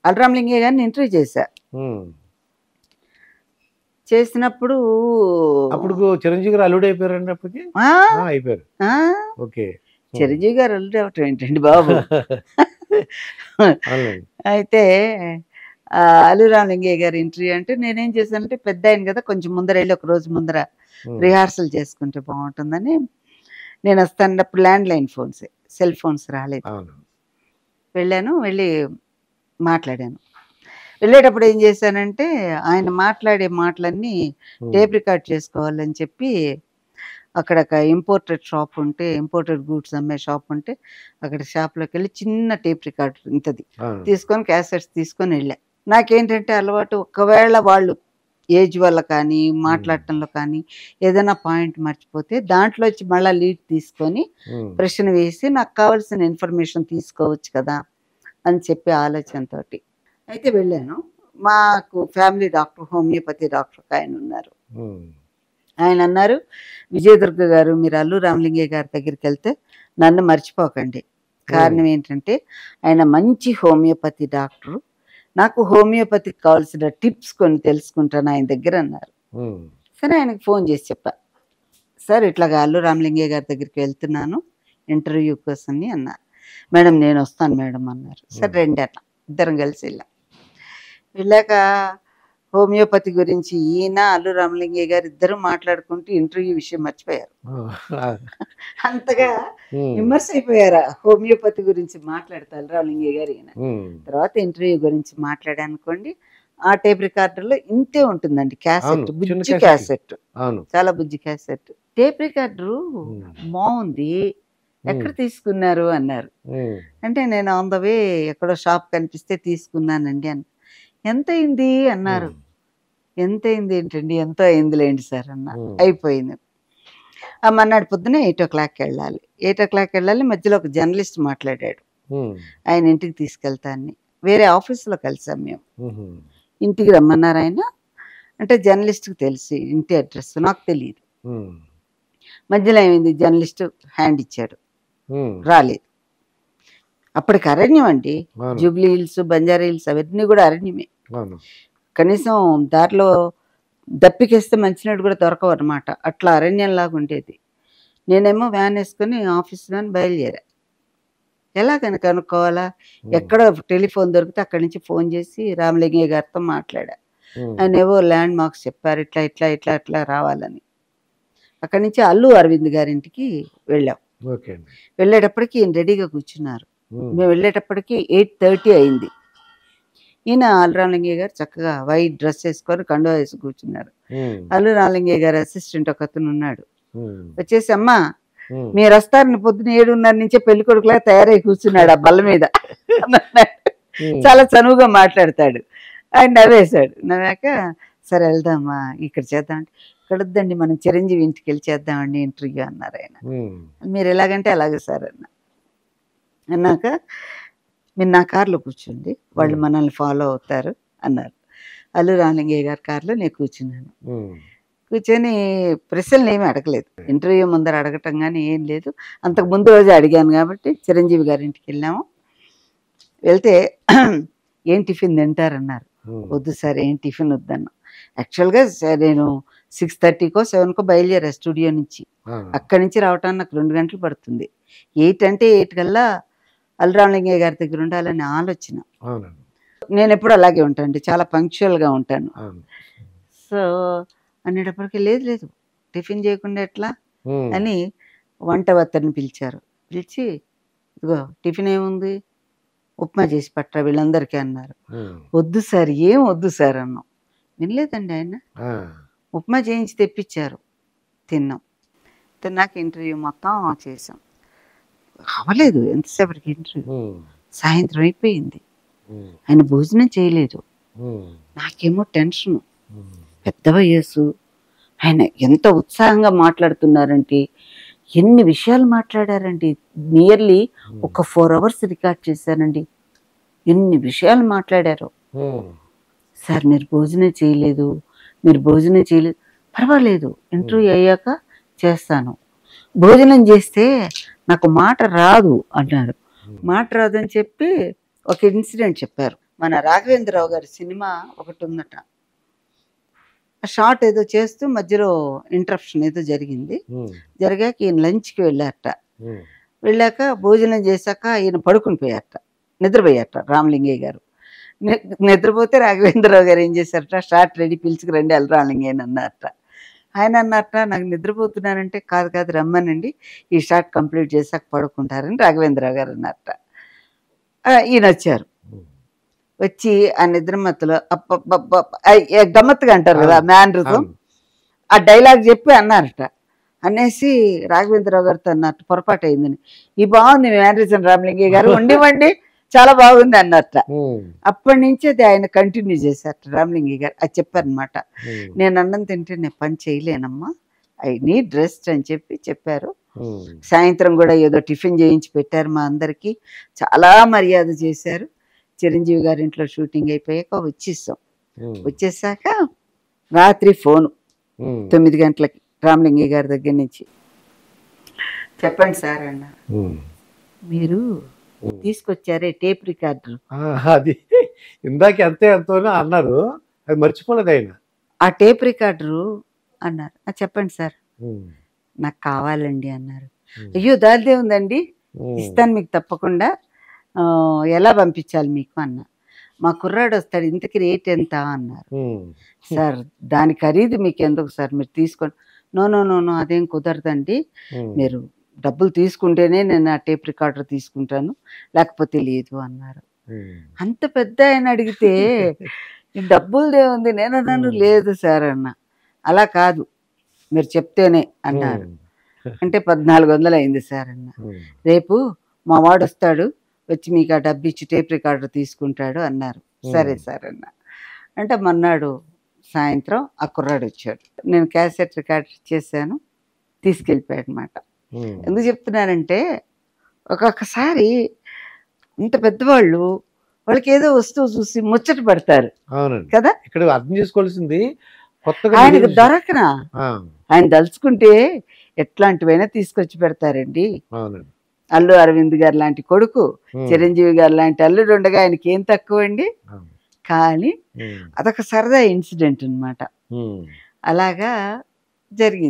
అల్రామలింగయ్య గారిని ఇంటర్వ్యూ చేశా. చేసినప్పుడు అప్పుడు చిరంజీవి గారు అల్లుడు అయిపోయారండి అప్పటికి? అయిపోయారు. ఓకే. చిరంజీవి గారు అల్లుడు అవటం ఏంటండి బాబు. అయితే అల్లు రామలింగయ్య గారి ఇంటర్వ్యూ అంటే నేనేం చేశానంటే పెద్ద ఆయన కదా, కొంచెం ముందర వెళ్ళి ఒక రోజు ముందర రిహార్సల్ చేసుకుంటే బాగుంటుందని నేను వస్తానప్పుడు landline phones, cell phones రాలేదు. వెళ్ళాను, వెళ్ళి మాట్లాడాను. వెళ్ళేటప్పుడు ఏం చేశానంటే ఆయన మాట్లాడే మాటలన్నీ టేప్ రికార్డ్ చేసుకోవాలని చెప్పి అక్కడ ఒక ఇంపోర్టెడ్ షాప్ ఉంటే, ఇంపోర్టెడ్ గూడ్స్ అమ్మే షాప్ ఉంటే అక్కడ షాప్లోకి వెళ్ళి చిన్న టేప్ రికార్డ్ ఇంతది తీసుకొని క్యాసెట్స్ తీసుకొని వెళ్ళా. నాకేంటంటే అలవాటు, ఒకవేళ వాళ్ళు ఏజ్ వల్ల కానీ మాట్లాడటంలో కానీ ఏదైనా పాయింట్ మర్చిపోతే దాంట్లో వచ్చి మళ్ళీ లీడ్ తీసుకొని ప్రశ్న వేసి నాకు కావాల్సిన ఇన్ఫర్మేషన్ తీసుకోవచ్చు కదా అని చెప్పి ఆలోచనతో అయితే వెళ్ళాను. మాకు ఫ్యామిలీ డాక్టర్, హోమియోపతి డాక్టర్ ఆయన ఉన్నారు. ఆయన అన్నారు, విజయదుర్గ గారు మీరు అల్లు రామలింగయ్య గారి దగ్గరికి వెళ్తే నన్ను మర్చిపోకండి. కారణం ఏంటంటే ఆయన మంచి హోమియోపతి డాక్టరు, నాకు హోమియోపతికి కావాల్సిన టిప్స్ కొన్ని తెలుసుకుంటాను ఆయన దగ్గర అన్నారు. సరే ఆయనకు ఫోన్ చేసి చెప్పా, సార్ ఇట్లాగా అల్లు రామలింగయ్య గారి దగ్గరికి వెళ్తున్నాను ఇంటర్వ్యూ కోసం అన్నారు. మేడం నేను వస్తాను మేడం అన్నారు. సరే రండి అన్న, ఇద్దరం కలిసి వెళ్ళాక హోమియోపతి గురించి ఈయన అల్లు రామలింగయ్య గారు ఇద్దరు మాట్లాడుకుంటూ ఇంటర్వ్యూ విషయం మర్చిపోయారు. అంతగా విమర్శ అయిపోయారు హోమియోపతి గురించి మాట్లాడతా అల్లు రామలింగయ్య గారు. ఈయన తర్వాత ఇంటర్వ్యూ గురించి మాట్లాడానుకోండి, ఆ టేప్ రికార్డర్లో ఇంతే ఉంటుందండి క్యాసెట్, బుజ్జి క్యాసెట్, చాలా బుజ్జి క్యాసెట్. టేప్ రికార్డరు బాగుంది, ఎక్కడ తీసుకున్నారు అన్నారు. అంటే నేను ఆన్ ద వే ఎక్కడో షాప్ కనిపిస్తే తీసుకున్నానండి అని. ఎంత అయింది అన్నారు. ఎంత అయింది ఏంటండి, ఎంతో అయిందిలేండి సార్ అన్న. అయిపోయింది. మన్నాడు పొద్దున 8 o'clock వెళ్ళాలి. 8 o'clock వెళ్ళాలి. మధ్యలో ఒక జర్నలిస్ట్ మాట్లాడాడు, ఆయన ఇంటికి తీసుకెళ్తాన్ని. వేరే ఆఫీస్లో కలిసాం మేము. ఇంటికి రమ్మన్నారు ఆయన. అంటే జర్నలిస్ట్కి తెలిసి ఇంటి అడ్రస్ నాకు తెలియదు. మధ్యలో ఏమైంది, జర్నలిస్ట్ హ్యాండ్ ఇచ్చాడు, రాలేదు. అప్పటికి అరణ్యం అండి, జూబ్లీ హిల్స్, బంజారా హిల్స్ అవన్నీ కూడా అరణ్యమే. కనీసం దారిలో దప్పికేస్తే మంచినీళ్ళు కూడా దొరకవు అనమాట, అట్లా అరణ్యంలాగా ఉండేది. నేనేమో వ్యాన్ వేసుకొని ఆఫీస్ వ్యాన్ బయలుదేరా. ఎలాగని కనుక్కోవాలా, ఎక్కడ టెలిఫోన్ దొరికితే అక్కడి నుంచి ఫోన్ చేసి రామలింగయ్య గారితో మాట్లాడా. ఆయన ఏవో ల్యాండ్ మార్క్స్ చెప్పారు, ఇట్లా ఇట్లా ఇట్లా ఇట్లా రావాలని. అక్కడి నుంచి అల్లు అరవింద్ గారింటికి వెళ్ళాం. వెళ్ళేటప్పటికి ఈయన రెడీగా కూర్చున్నారు. మేము వెళ్ళేటప్పటికి 8:30 అయింది. ఈయన అల్లు రామలింగయ్య గారు చక్కగా వైట్ డ్రెస్ వేసుకొని కండువా వేసి కూర్చున్నారు. అల్లు రామలింగయ్య గారు అసిస్టెంట్ ఒక అతను ఉన్నాడు. వచ్చేసి అమ్మా మీరు వస్తారని పొద్దున 7:30 నుంచే పెళ్లి కొడుకులా తయారై కూర్చున్నాడు ఆ బల్ల మీద. చాలా చనువుగా మాట్లాడతాడు. ఆయన నవ్వేశాడు. నవ్వాక సరే వెళ్దామా, ఇక్కడ చేద్దాం అంటే, ఇక్కడ వద్దండి మనం చిరంజీవి ఇంటికి వెళ్ళి చేద్దామండి ఇంటర్వ్యూ అన్నారు ఆయన. మీరు ఎలాగంటే అలాగే సార్ అన్నాక మీరు నా కార్లో కూర్చోండి, వాళ్ళు మనల్ని ఫాలో అవుతారు అన్నారు. అల్లు రామలింగయ్య గారి కార్లో నేను కూర్చున్నాను. కూర్చొని ప్రశ్నలు ఏమీ అడగలేదు. ఇంటర్వ్యూ ముందర అడగటం కానీ ఏం లేదు. అంతకు ముందు రోజు అడిగాను కాబట్టి చిరంజీవి గారి ఇంటికి వెళ్ళాము. వెళ్తే ఏం టిఫిన్ తింటారన్నారు. వద్దు సార్ ఏం టిఫిన్ వద్దన్నా. యాక్చువల్గా నేను 6:30కో 7కో బయలుదేరా స్టూడియో నుంచి. అక్కడి నుంచి రావటానికి నాకు 2 గంటలు పడుతుంది. 8 అంటే 8 కల్లా అల్లు రామలింగయ్య గారి దగ్గర ఉండాలనే ఆలోచన. నేను ఎప్పుడు అలాగే ఉంటానండి, చాలా పంక్చువల్గా ఉంటాను. సో అనేటప్పటికి లేదు లేదు టిఫిన్ చేయకుండా ఎట్లా అని వంట అతన్ని పిలిచారు. పిలిచి ఇదిగో టిఫిన్ ఏముంది, ఉప్మా చేసి పట్టరా వీళ్ళందరికీ అన్నారు. వద్దు సార్, ఏం వద్దు సార్ అన్నాం. వినలేదండి ఆయన. ఉప్మా చేయించి తెప్పించారు, తిన్నాం. తిన్నాక ఇంటర్వ్యూ మొత్తం చేసాం. అవ్వలేదు ఎంతసేపటికి ఇంటర్వ్యూ. సాయంత్రం అయిపోయింది, ఆయన భోజనం చేయలేదు. నాకేమో టెన్షను, పెద్ద వయస్సు. ఆయన ఎంత ఉత్సాహంగా మాట్లాడుతున్నారంటే, ఎన్ని విషయాలు మాట్లాడారండి. నియర్లీ ఒక 4 hours రికార్డ్ చేశారండి. ఎన్ని విషయాలు మాట్లాడారు. సార్ మీరు భోజనం చేయలేదు, మీరు భోజనం చేయలేదు, పర్వాలేదు ఇంటర్వ్యూ అయ్యాక చేస్తాను. భోజనం చేస్తే నాకు మాట రాదు అన్నారు. మాట రాదని చెప్పి ఒక ఇన్సిడెంట్ చెప్పారు. మన రాఘవేంద్రరావు గారి సినిమా ఒకటి ఉందట. ఆ షార్ట్ ఏదో చేస్తూ మధ్యలో ఇంటరప్షన్ ఏదో జరిగింది. జరిగాక ఈయన లంచ్కి వెళ్ళారట. వెళ్ళాక భోజనం చేశాక ఈయన పడుకుని పోయారట, నిద్రపోయారట రామలింగయ్య గారు. నిద్రపోతే రాఘవేంద్రరావు గారు ఏం చేశారట, షార్ట్ రెడీ పిలుచుకు రండి అల్ రామలింగయ్య అని అన్నారట. ఆయన అన్నట్ట, నాకు నిద్రపోతున్నానంటే, కాదు కాదు రమ్మనండి, ఈ షార్ట్ కంప్లీట్ చేశాక పడుకుంటారని రాఘవేంద్రరావు గారు అన్నారట. ఈయన వచ్చారు. వచ్చి ఆ నిద్రమత్తులో గమ్మత్తుగా అంటారు కదా మ్యానరిజం, ఆ డైలాగ్ చెప్పి అన్నారట. అనేసి రాఘవేంద్రరావు గారితో అన్నట్టు, పొరపాటు అయిందని, ఈ బాగుంది మ్యానరిజం రామలింగయ్య గారు, ఉండివ్వండి చాలా బాగుంది అన్నట్ట. అప్పటి నుంచి అది ఆయన కంటిన్యూ చేశారట రామలింగయ్య గారు. అది చెప్పారనమాట. నేను అన్నం తింటే నేను పని చేయలేనమ్మా, ఐ నీడ్ రెస్ట్ అని చెప్పారు. సాయంత్రం కూడా ఏదో టిఫిన్ చేయించి పెట్టారు మా అందరికీ, చాలా మర్యాద చేశారు. చిరంజీవి గారి ఇంట్లో షూటింగ్ అయిపోయాక వచ్చేసాం. వచ్చేసాక రాత్రి ఫోను 9 గంటలకి రామలింగయ్య గారి దగ్గర నుంచి, చెప్పండి సార్ అన్నారు, మీరు తీసుకొచ్చారే టేప్ రికార్డర్, అది ఇందాక అంతే ఎంతోనే అన్నారు, అది మర్చిపోలేదు ఆయన. ఆ టేప్ రికార్డరు అన్నారు. చెప్పండి సార్, నాకు కావాలండి అన్నారు. అయ్యో దానిదే ఉందండి, ఇస్తాను మీకు తప్పకుండా, ఎలా పంపించాలి మీకు అన్నా. మా కుర్రాడు వస్తాడు, ఇంతకి రేట్ ఎంత అన్నారు. సార్ దాని ఖరీదు మీకు ఎందుకు సార్, మీరు తీసుకోండి. నో నో నో నో అదేం కుదరదండి, మీరు డబ్బులు తీసుకుంటేనే నేను ఆ టేప్ రికార్డర్ తీసుకుంటాను, లేకపోతే లేదు అన్నారు. అంత పెద్ద ఆయన అడిగితే డబ్బులదే ఉంది. నేను అన్నాను, లేదు సార్ అన్న, అలా కాదు మీరు చెప్తేనే అన్నారు. అంటే 1400 అయింది సార్ అన్న. రేపు మా వాడు వస్తాడు, వచ్చి మీకు ఆ డబ్బు ఇచ్చి టేప్ రికార్డర్ తీసుకుంటాడు అన్నారు. సరే సార్ అన్న. అంటే మన్నాడు సాయంత్రం ఆ కుర్రాడు వచ్చాడు. నేను క్యాసెట్ రికార్డర్ చేశాను, తీసుకెళ్ళిపోయాడు అనమాట. ఎందుకు చెప్తున్నానంటే, ఒక్కొక్కసారి ఇంత పెద్దవాళ్ళు వాళ్ళకి ఏదో వస్తువు చూసి ముచ్చట పడతారు కదా. ఇక్కడ అర్థం చేసుకోవాల్సింది, ఆయనకు దొరకనా, ఆయన దలుచుకుంటే ఎట్లాంటివైనా తీసుకొచ్చి పెడతారండి. అల్లు అరవింద్ గారు లాంటి కొడుకు, చిరంజీవి గారు లాంటి అల్లుడు ఉండగా ఆయనకి ఏం తక్కువ అండి. కానీ అదొక సరదా ఇన్సిడెంట్ అనమాట. అలాగా జరిగింది.